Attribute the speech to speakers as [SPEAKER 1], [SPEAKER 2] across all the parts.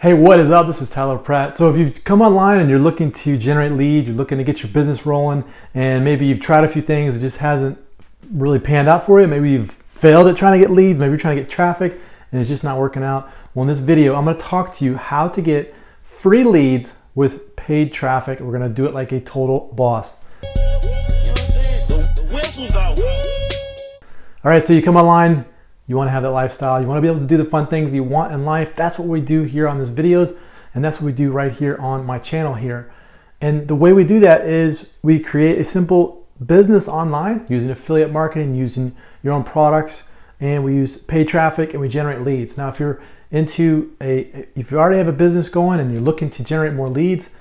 [SPEAKER 1] Hey, what is up? This is Tyler Pratt. So if you've come online and you're looking to generate leads, you're looking to get your business rolling, and maybe you've tried a few things, it just hasn't really panned out for you. Maybe you've failed at trying to get leads, maybe you're trying to get traffic and it's just not working out. Well, in this video, I'm going to talk to you how to get free leads with paid traffic. We're going to do it like a total boss. All right, so you come online, you want to have that lifestyle, you want to be able to do the fun things you want in life. That's what we do here on these videos, and that's what we do right here on my channel here. And the way we do that is we create a simple business online using affiliate marketing, using your own products, and we use paid traffic and we generate leads. Now, if you already have a business going and you're looking to generate more leads,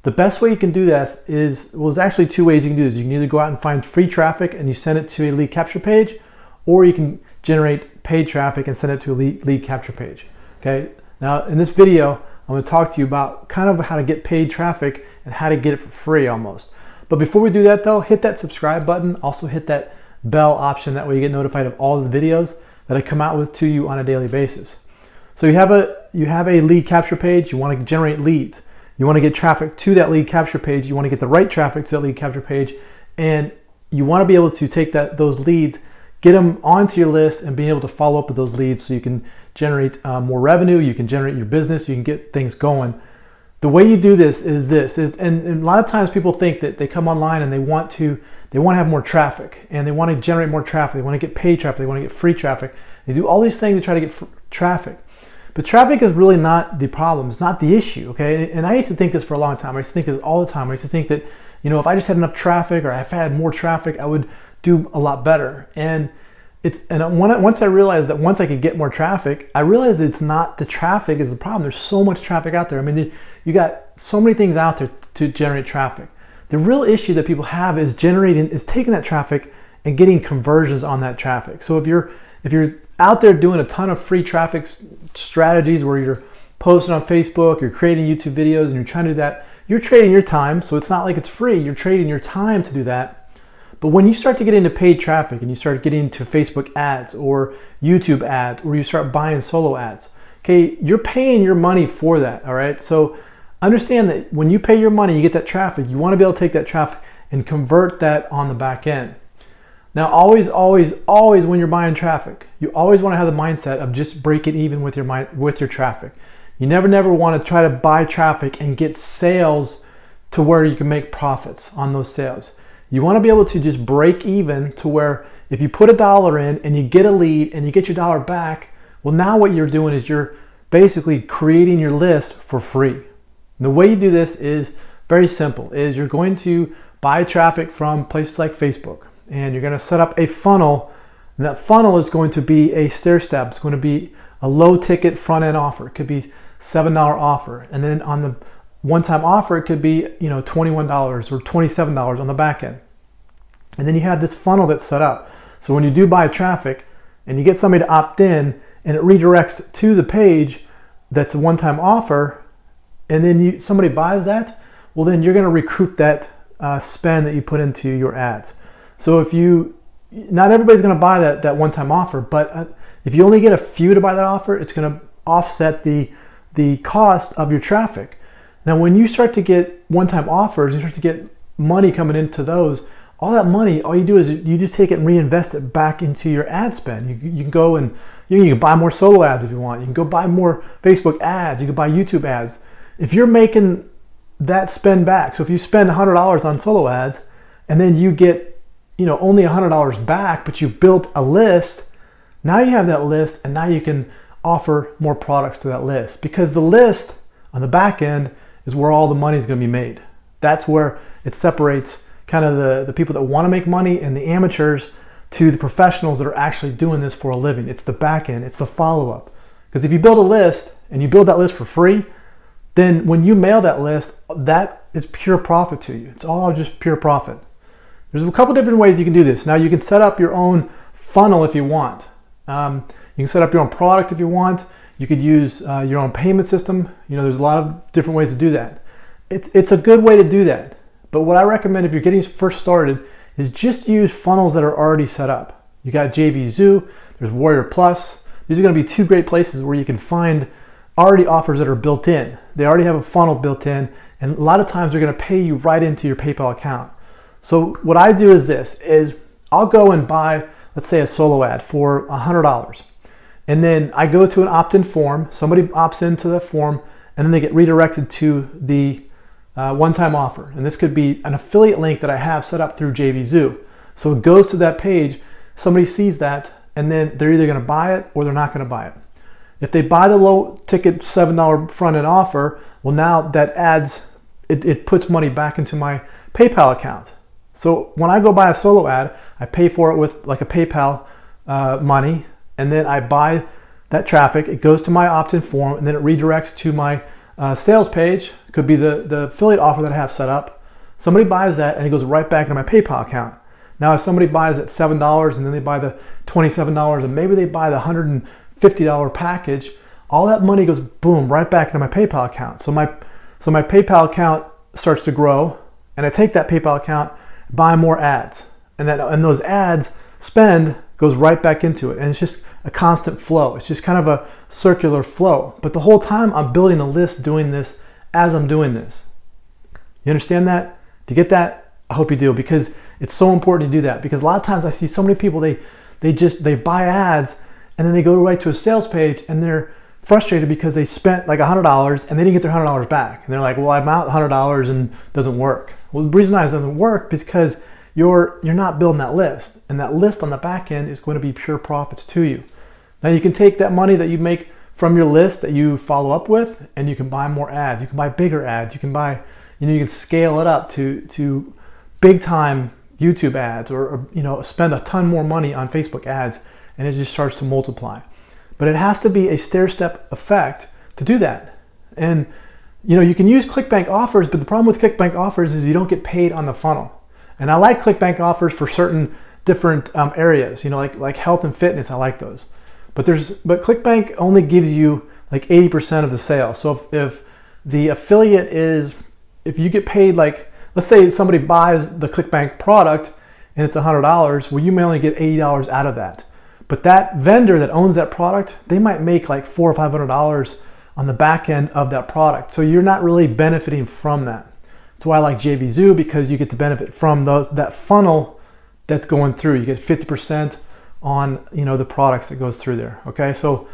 [SPEAKER 1] the best way you can do that there's actually two ways you can do this. You can either go out and find free traffic and you send it to a lead capture page, or you can generate paid traffic and send it to a lead capture page. Okay. Now in this video, I'm going to talk to you about kind of how to get paid traffic and how to get it for free almost. But before we do that though, hit that subscribe button. Also hit that bell option. That way you get notified of all the videos that I come out with to you on a daily basis. So you have a lead capture page. You want to generate leads. You want to get traffic to that lead capture page. You want to get the right traffic to that lead capture page. And you want to be able to take those leads, get them onto your list and being able to follow up with those leads so you can generate more revenue, you can generate your business, you can get things going. The way you do this is, and a lot of times people think that they come online and they want to have more traffic and they want to generate more traffic, they want to get paid traffic, they want to get free traffic. They do all these things to try to get traffic. But traffic is really not the problem, it's not the issue, okay? And I used to think this for a long time. I used to think this all the time. I used to think that, if I just had enough traffic or if I had more traffic, I would do a lot better. And once I realized that once I could get more traffic, I realized that it's not the traffic is the problem. There's so much traffic out there. I mean, you got so many things out there to generate traffic. The real issue that people have is taking that traffic and getting conversions on that traffic. So if you're out there doing a ton of free traffic strategies where you're posting on Facebook, you're creating YouTube videos, and you're trying to do that, you're trading your time. So it's not like it's free. You're trading your time to do that. But when you start to get into paid traffic and you start getting into Facebook ads or YouTube ads, or you start buying solo ads, okay, you're paying your money for that, all right? So understand that when you pay your money, you get that traffic. You want to be able to take that traffic and convert that on the back end. Now, always when you're buying traffic, you always want to have the mindset of just breaking even with your traffic. You never want to try to buy traffic and get sales to where you can make profits on those sales. You want to be able to just break even to where if you put $1 in and you get a lead and you get your dollar back, well, now what you're doing is you're basically creating your list for free. And the way you do this is very simple, is you're going to buy traffic from places like Facebook and you're going to set up a funnel, and that funnel is going to be a stair step. It's going to be a low ticket front end offer. It could be $7 offer, and then on the one-time offer, it could be $21 or $27 on the back end. And then you have this funnel that's set up. So when you do buy traffic and you get somebody to opt in and it redirects to the page that's a one-time offer, and then somebody buys that, well, then you're going to recoup that spend that you put into your ads. So not everybody's going to buy that one-time offer, but if you only get a few to buy that offer, it's going to offset the cost of your traffic. Now, when you start to get one-time offers, you start to get money coming into those, all that money, all you do is you just take it and reinvest it back into your ad spend. You can go and you can buy more solo ads if you want. You can go buy more Facebook ads. You can buy YouTube ads. If you're making that spend back, so if you spend $100 on solo ads and then you get only $100 back, but you built a list, now you have that list and now you can offer more products to that list, because the list on the back end is where all the money is going to be made. That's where it separates kind of the people that want to make money and the amateurs to the professionals that are actually doing this for a living. It's the back end, it's the follow-up. Because if you build a list and you build that list for free, then when you mail that list, that is pure profit to you. It's all just pure profit. There's a couple different ways you can do this. Now, you can set up your own funnel if you want. You can set up your own product if you want. You could use your own payment system. There's a lot of different ways to do that. It's a good way to do that. But what I recommend if you're getting first started is just use funnels that are already set up. You got JVZoo, there's Warrior Plus. These are going to be two great places where you can find already offers that are built in. They already have a funnel built in, and a lot of times they're going to pay you right into your PayPal account. So what I do is this, is I'll go and buy, let's say, a solo ad for $100. And then I go to an opt-in form, somebody opts into the form, and then they get redirected to the one-time offer. And this could be an affiliate link that I have set up through JVZoo. So it goes to that page, somebody sees that, and then they're either gonna buy it or they're not gonna buy it. If they buy the low ticket $7 front-end offer, well, now that adds, it puts money back into my PayPal account. So when I go buy a solo ad, I pay for it with like a PayPal money, and then I buy that traffic. It goes to my opt-in form, and then it redirects to my sales page. It could be the affiliate offer that I have set up. Somebody buys that, and it goes right back into my PayPal account. Now, if somebody buys at $7 and then they buy the $27, and maybe they buy the $150 package, all that money goes boom right back into my PayPal account. So my PayPal account starts to grow, and I take that PayPal account, buy more ads, and those ads spend goes right back into it, and it's just a constant flow. It's just kind of a circular flow. But the whole time I'm building a list, doing this as I'm doing this. You understand that? Do you get that? I hope you do, because it's so important to do that. Because a lot of times I see so many people, they buy ads and then they go right to a sales page and they're frustrated because they spent like $100 and they didn't get their $100 back. And they're like, well, I'm out $100 and it doesn't work. Well, the reason why it doesn't work is because you're not building that list, and that list on the back end is going to be pure profits to you. Now you can take that money that you make from your list that you follow up with, and you can buy more ads. You can buy bigger ads. You can buy, you can scale it up to big time YouTube ads, or spend a ton more money on Facebook ads, and it just starts to multiply. But it has to be a stair-step effect to do that. And you can use ClickBank offers, but the problem with ClickBank offers is you don't get paid on the funnel. And I like ClickBank offers for certain different areas, like health and fitness. I like those. But ClickBank only gives you like 80% of the sale. So if the affiliate if you get paid, like, let's say somebody buys the ClickBank product and it's $100, well, you may only get $80 out of that. But that vendor that owns that product, they might make like $400 or $500 on the back end of that product. So you're not really benefiting from that. That's why I like JVZoo, because you get to benefit from that funnel that's going through. You get 50% on the products that goes through there. Okay, so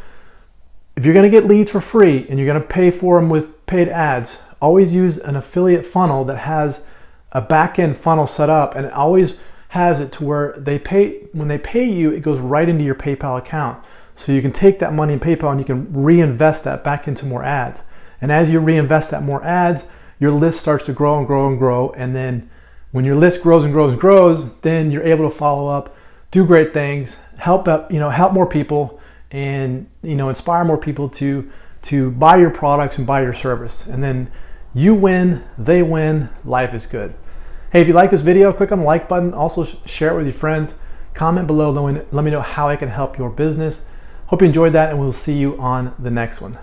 [SPEAKER 1] if you're going to get leads for free and you're going to pay for them with paid ads, always use an affiliate funnel that has a back-end funnel set up, and it always has it to where when they pay you, it goes right into your PayPal account. So you can take that money in PayPal and you can reinvest that back into more ads. And as you reinvest that more ads, your list starts to grow and grow and grow. And then when your list grows and grows and grows, then you're able to follow up, do great things, help more people, and inspire more people to buy your products and buy your service. And then you win, they win, life is good. Hey, if you like this video, click on the like button. Also share it with your friends. Comment below, let me know how I can help your business. Hope you enjoyed that, and we'll see you on the next one.